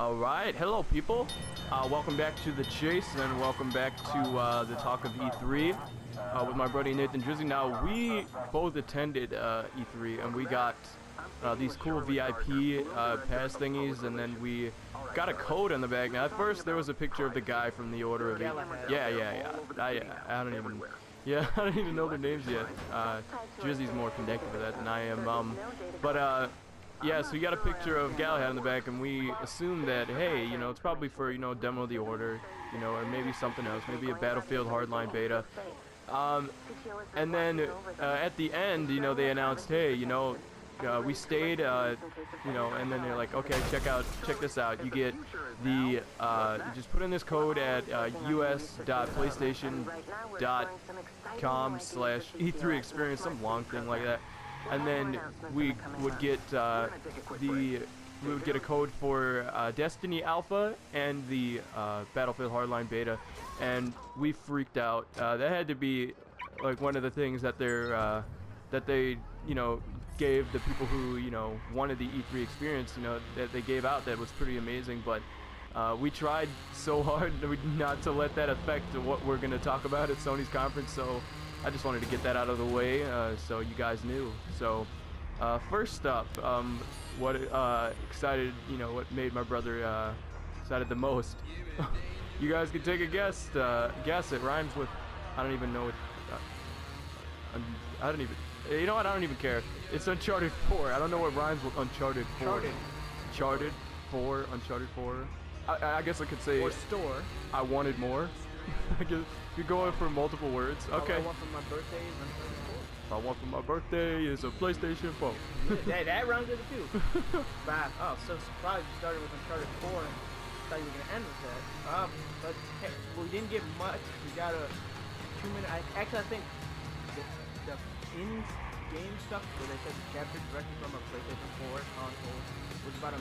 Alright, hello people. Welcome back to the chase and welcome back to the talk of E3 with my buddy Nathan Drizzy. Now, we both attended E3 and we got these cool VIP pass thingies, and then we got a code on the back. Now, at first there was a picture of the guy from the Order of I don't even know their names yet. Drizzy's more connected to that than I am. Yeah, so you got a picture of Galahad in the back, and we assumed that, hey, you know, it's probably for, you know, demo of the Order, you know, or maybe something else, maybe a Battlefield Hardline beta. And then at the end, you know, they announced, hey, you know, we stayed, you know, and then they're like, okay, check this out. You get the, you just put in this code at us.playstation.com/E3 experience, some long thing like that. And then we would get a code for Destiny Alpha and the Battlefield Hardline beta, and we freaked out. That had to be like one of the things that they you know gave the people who, you know, wanted the E3 experience, you know, that they gave out. That was pretty amazing. But we tried so hard not to let that affect what we're going to talk about at Sony's conference, so I just wanted to get that out of the way, so you guys knew. So, first up, what excited, you know, what made my brother excited the most? You guys can take a guess. Guess it rhymes with, I don't even know it. I don't even. You know what? I don't even care. It's Uncharted 4. I don't know what rhymes with Uncharted 4. Uncharted 4. Uncharted 4. I guess I could say. Or store. I wanted more. I guess you're going for multiple words. Okay. All I want for my birthday is Uncharted 4. All I want for my birthday is a PlayStation 4. that rounds it too. But oh, so surprised you started with Uncharted 4 and thought you were gonna end with that. But hey, well, we didn't get much. We got a 2-minute. Actually, I think the in-game stuff where they said captured directly from a PlayStation 4 console was about 1:47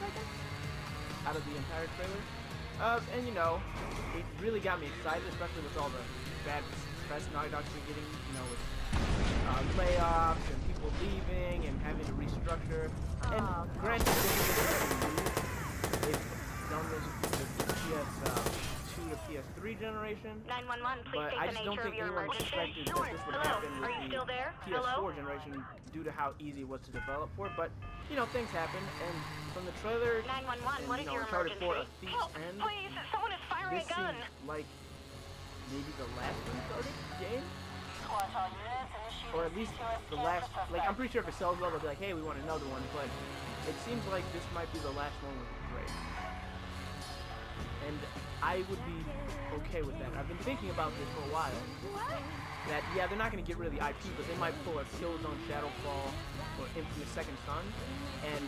seconds out of the entire trailer. And you know, it really got me excited, especially with all the bad press Naughty Dog's been getting, you know, with layoffs and people leaving and having to restructure. And granted, they've done this with the PS2 to PS3 generation. 911, please but take I the just nature don't of think your anyone emergency. expected that this would happen with Are you still there? the PS4 Hello? generation due to how easy it was to develop for. But you know, things happen, and from the trailer, 911, and, what you is know, your Uncharted 4, A emergency? Thief's Help, End, please, someone is firing this a gun. seems like maybe the last Uncharted game, or at least the last. Like, I'm pretty sure if it sells well, they'll be like, hey, we want another one. But it seems like this might be the last one with Drake, and I would be okay with that. I've been thinking about this for a while. That, yeah, they're not going to get rid of the IP, but they might pull a Killzone Shadowfall or Infamous Second Son and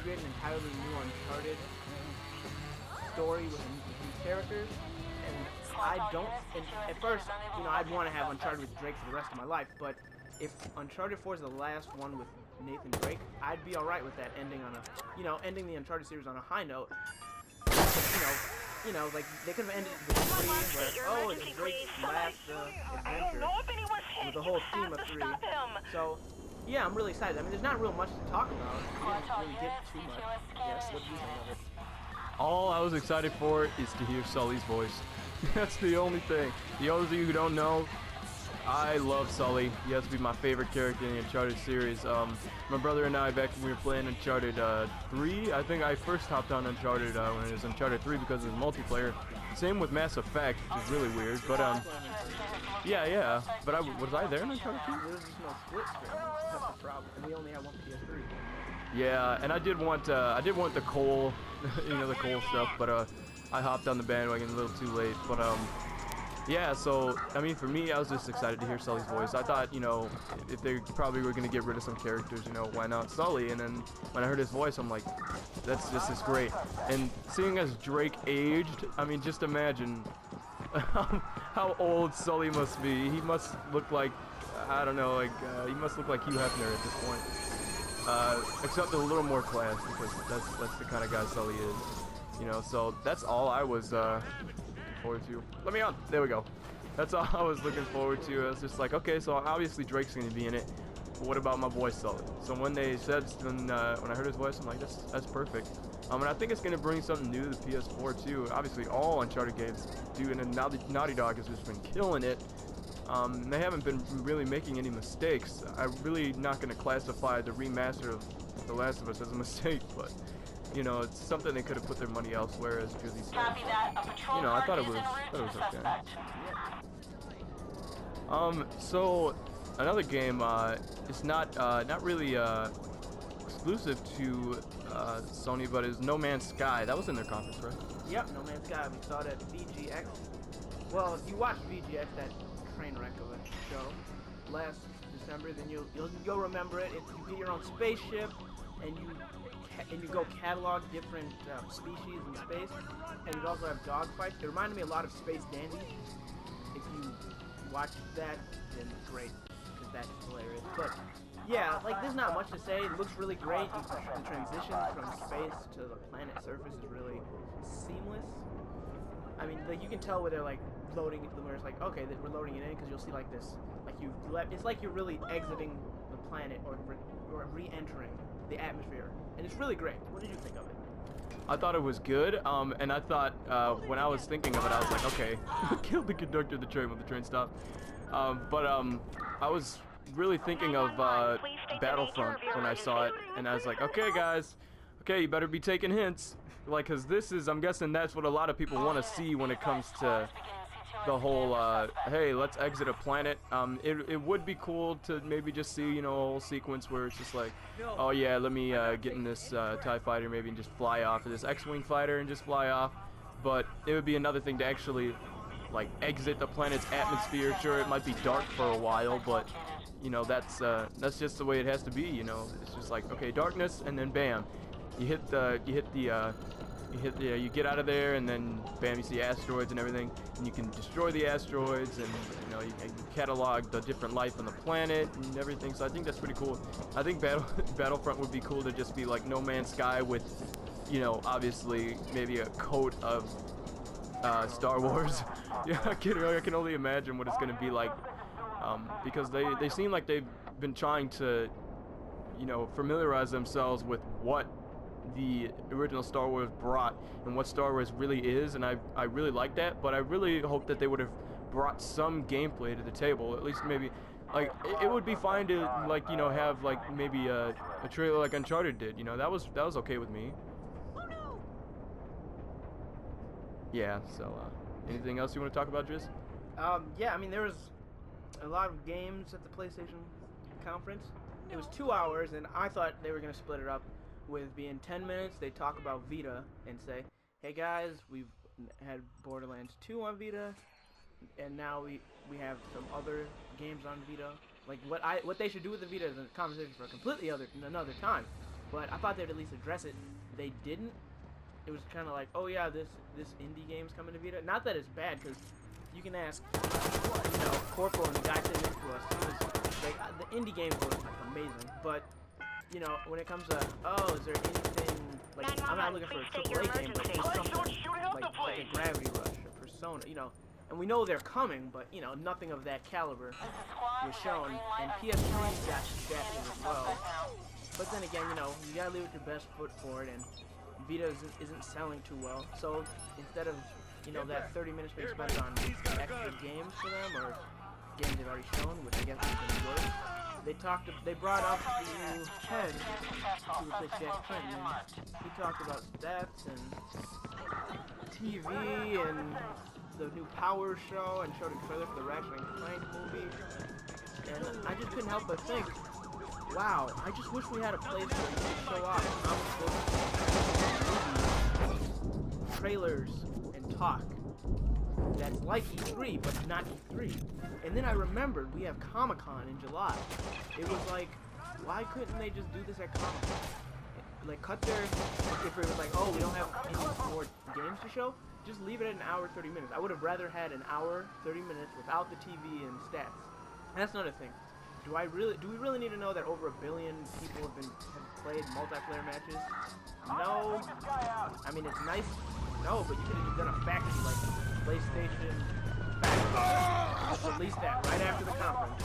create an entirely new Uncharted story with new characters. And I don't, and at first, you know, I'd want to have Uncharted with Drake for the rest of my life, but if Uncharted 4 is the last one with Nathan Drake, I'd be alright with that ending on a, you know, ending the Uncharted series on a high note. You know, like, they could have ended it with 3, where, oh, it's Drake's last adventure, with the whole theme of 3. So, yeah, I'm really excited. I mean, there's not real much to talk about. We didn't really get too much. Yes, what do you think of it? All I was excited for is to hear Sully's voice. That's the only thing. The others of you who don't know, I love Sully. He has to be my favorite character in the Uncharted series. My brother and I, back when we were playing Uncharted 3, I think I first hopped on Uncharted when it was Uncharted 3 because it was multiplayer. Same with Mass Effect, which is really weird. But yeah. But was I there in Uncharted 2? There was just no split screen. That's the problem. And we only had one PS3. Yeah, and I did want the Cole, you know, the Cole stuff, but I hopped on the bandwagon a little too late. But yeah, so, I mean, for me, I was just excited to hear Sully's voice. I thought, you know, if they probably were going to get rid of some characters, you know, why not Sully? And then when I heard his voice, I'm like, this is great. And seeing as Drake aged, I mean, just imagine how old Sully must be. He must look like, I don't know, like, he must look like Hugh Hefner at this point. Except a little more class, because that's the kind of guy Sully is. You know, so that's all I was, forward to. Let me on. There we go. That's all I was looking forward to. I was just like, okay, so obviously Drake's going to be in it. But what about my boy Sully? So when they said, when I heard his voice, I'm like, that's perfect. And I think it's gonna bring something new to the PS4 too. Obviously, all Uncharted games do, and then now Naughty Dog has just been killing it. They haven't been really making any mistakes. I'm really not gonna classify the remaster of The Last of Us as a mistake, but you know, it's something they could have put their money elsewhere, as Drizzy said. You know, I thought it was okay. So another game, it's not really exclusive to Sony, but is No Man's Sky. That was in their conference, right? Yep, No Man's Sky. We saw it at VGX. Well, if you watched VGX, that train wreck of a show last December, then you'll remember it. You get your own spaceship, and you go catalog different species in space, and you also have dogfights. It reminded me a lot of Space Dandy. If you watch that, then great, because that's hilarious. But yeah, like there's not much to say. It looks really great. The transition from space to the planet surface is really seamless. I mean, like you can tell where they're like loading it, where it's like, okay, we're loading it in, because you'll see like this, like it's like you're really exiting the planet or re-entering the atmosphere, and it's really great. What did you think of it? I thought it was good, and I thought when I was thinking of it, I was like, okay, killed the conductor of the train when the train stopped. I was really thinking of Battlefront when I saw it, and I was like, okay, guys, okay, you better be taking hints, like, cause this is, I'm guessing that's what a lot of people want to see when it comes to the whole, hey, let's exit a planet. It would be cool to maybe just see, you know, a whole sequence where it's just like, oh yeah, let me get in this TIE fighter maybe and just fly off, or this X-Wing fighter and just fly off. But it would be another thing to actually, like, exit the planet's atmosphere. Sure, it might be dark for a while, but, you know, that's just the way it has to be, you know. It's just like, okay, darkness, and then bam, you get out of there, and then bam, you see asteroids and everything, and you can destroy the asteroids, and you know, you catalog the different life on the planet and everything. So I think that's pretty cool. I think Battlefront would be cool to just be like No Man's Sky with, you know, obviously maybe a coat of Star Wars. Yeah, I can only imagine what it's gonna be like, because they seem like they've been trying to, you know, familiarize themselves with what the original Star Wars brought and what Star Wars really is, and I really like that, but I really hope that they would have brought some gameplay to the table. At least maybe, like, it would be fine to, like, you know, have like maybe a trailer like Uncharted did, you know. That was okay with me. Yeah, so anything else you want to talk about, Driz? Yeah, I mean, there was a lot of games at the PlayStation conference. It was 2 hours, and I thought they were going to split it up with being 10 minutes. They talk about Vita and say, hey guys, we've had Borderlands 2 on Vita, and now we have some other games on Vita. Like, what they should do with the Vita is a conversation for another time. But I thought they'd at least address it. They didn't. It was kind of like, oh yeah, this indie game's coming to Vita. Not that it's bad, because you can ask, you know, Corporal and the guy sitting next to us. He was, like, the indie games were amazing, but you know, when it comes to, oh, is there anything, like, I'm not looking for a AAA game, but just something like a Gravity Rush, or Persona, you know, and we know they're coming, but, you know, nothing of that caliber was shown, and PS3 got shafted as well. But then again, you know, you gotta leave with your best foot forward, and Vita isn't selling too well, so instead of, you know, that 30 minutes being spent on extra games for them, or games they've already shown, which I guess is going to work, they brought up the new head to replace Jack Trent, and he talked about stats and TV and the new Power show, and showed a trailer for the Ratchet & Clank movie, and I just couldn't help but think, wow, I just wish we had a place where you could show off comic books, movies, trailers, and talk. That's like E3, but not E3. And then I remembered we have Comic-Con in July. It was like, why couldn't they just do this at Comic-Con? Like, cut their, if it was like, oh, we don't have any more games to show, just leave it at an hour, 30 minutes. I would have rather had an hour, 30 minutes without the TV and stats. And that's another thing. Do we really need to know that over 1 billion people have played multiplayer matches? No. I mean, it's nice. No, but you could have done a fact sheet like PlayStation fact. Just release that right after the conference.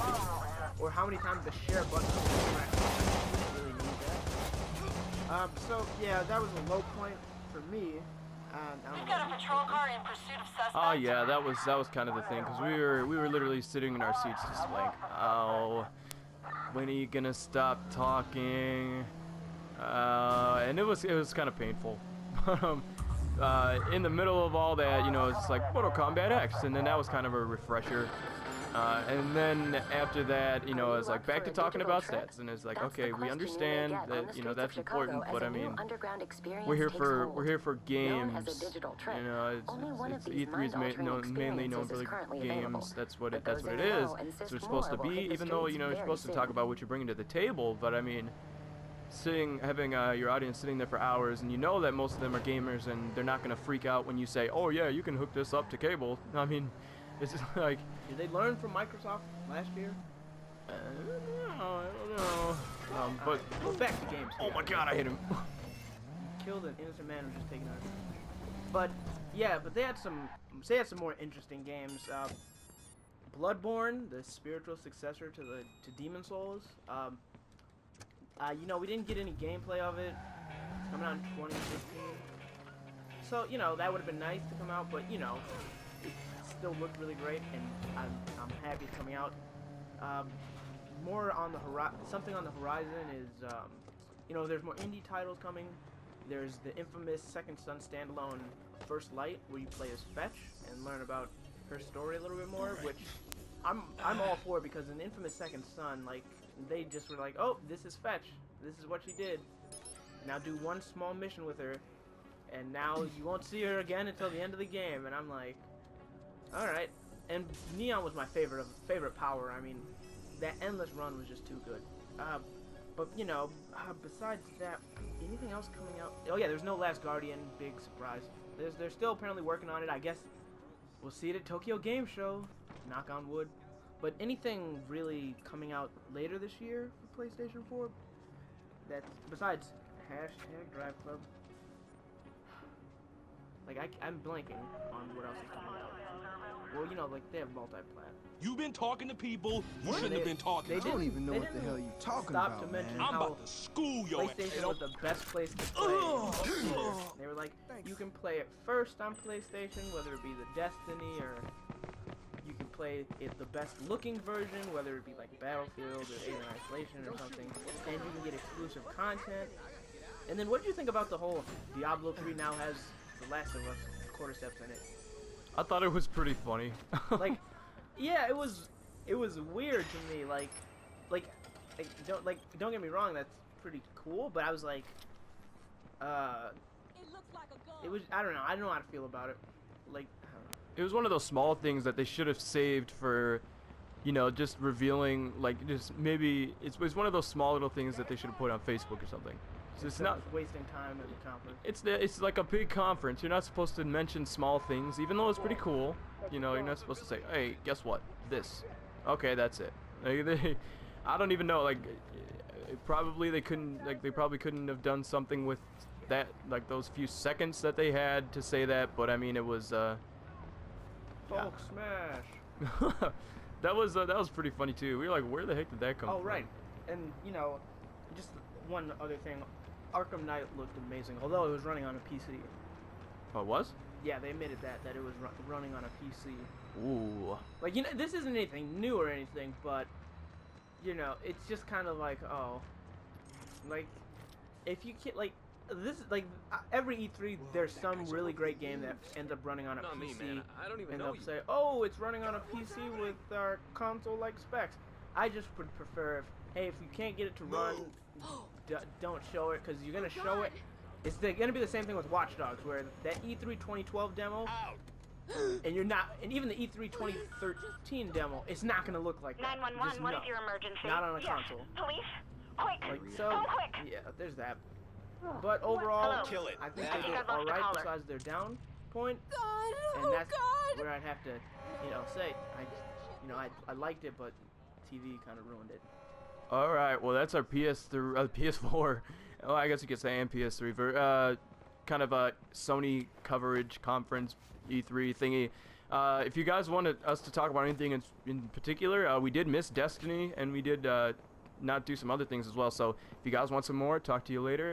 or how many times the share button really need that. So yeah, that was a low point for me. We've got a patrol car in pursuit of suspects. Oh yeah, that was kind of the thing, because we were literally sitting in our seats just like, oh, when are you gonna stop talking? And it was kind of painful. In the middle of all that, you know, it's like Mortal Kombat X, and then that was kind of a refresher. And then after that, you know, it's like back to talking about stats, and it's like, okay, we understand that, you know, that's important, but I mean, we're here for games. You know, it's E3 is mainly known for the games. That's what it is. It's what it's supposed to be, even though, you know, you're supposed to talk about what you're bringing to the table. But I mean, having your audience sitting there for hours, and you know that most of them are gamers, and they're not gonna freak out when you say, oh yeah, you can hook this up to cable. I mean, it's just like, did they learn from Microsoft last year? I don't know. But back to games. Oh my God, I hit him. Killed an innocent man who just taken out. But yeah, but they had some more interesting games. Bloodborne, the spiritual successor to Demon Souls. You know, we didn't get any gameplay of it. It's coming out in 2015. So, you know, that would have been nice to come out, but, you know, it still looked really great, and I'm happy it's coming out. More on the something on the horizon is, you know, there's more indie titles coming. There's the infamous Second Son standalone First Light, where you play as Fetch and learn about her story a little bit more, which I'm all for, because in Infamous Second Son, like, they just were like, oh, this is Fetch, this is what she did, now do one small mission with her, and now you won't see her again until the end of the game. And I'm like, alright. And Neon was my favorite power. I mean, that endless run was just too good. But you know, besides that, anything else coming out? Oh yeah, there's no Last Guardian, big surprise. They're still apparently working on it. I guess we'll see it at Tokyo Game Show, knock on wood. But anything really coming out later this year for PlayStation 4? That's besides #Drive Club. Like, I'm blanking on what else is coming out. Well, you know, like, they have multi-plat. You've been talking to people you shouldn't have been talking to. I don't even know what the hell you're talking about, to mention man. I'm about to school your ass. PlayStation was the best place to play. They were like, you can play it first on PlayStation, whether it be the Destiny, or you can play it the best looking version, whether it be like Battlefield or Alien Isolation or something, and you can get exclusive content. And then what do you think about the whole Diablo 3 now has The Last of Us cordyceps in it? I thought it was pretty funny. Like, yeah, it was weird to me. Like, don't get me wrong, that's pretty cool. But I was like, it was, I don't know how to feel about it. Like, I don't know. It was one of those small things that they should have saved for, you know, just revealing, like, just maybe it's one of those small little things that they should have put on Facebook or something. So it's not wasting time at the conference. It's like a big conference. You're not supposed to mention small things, even though it's pretty cool. You know, you're not supposed to say, "Hey, guess what? This." Okay, that's it. Like, I don't even know. Like, probably they probably couldn't have done something with that, like those few seconds that they had to say that. But I mean, it was Hulk smash. that was pretty funny too. We were like, where the heck did that come from? Oh right, and you know, just one other thing. Arkham Knight looked amazing, although it was running on a PC. Oh, it was? Yeah, they admitted that it was running on a PC. Ooh. Like, you know, this isn't anything new or anything, but you know, it's just kind of like, oh, like, if you can't, like, this is like every E3, there's some really great game that ends up running on a PC. Me, man. I don't even and know they'll say, oh, it's running on a PC with our console-like specs. I just would prefer if you can't get it to run, don't show it, because you're gonna show it. It's gonna be the same thing with Watch Dogs, where that E3 2012 demo, and even the E3 2013 demo, it's not gonna look like that. 911, what is your emergency? Not on a yes. console. Police, quick! Like, so, come quick! yeah, there's that. But overall, Kill it. I think I they think did I've lost a alright caller. besides their down point. God, And that's where I'd have to, you know, say, I liked it, but TV kind of ruined it. All right, well that's our PS4. Oh, I guess you could say and PS3 for kind of a Sony coverage conference E3 thingy. If you guys wanted us to talk about anything in particular, we did miss Destiny, and we did not do some other things as well. So if you guys want some more, talk to you later.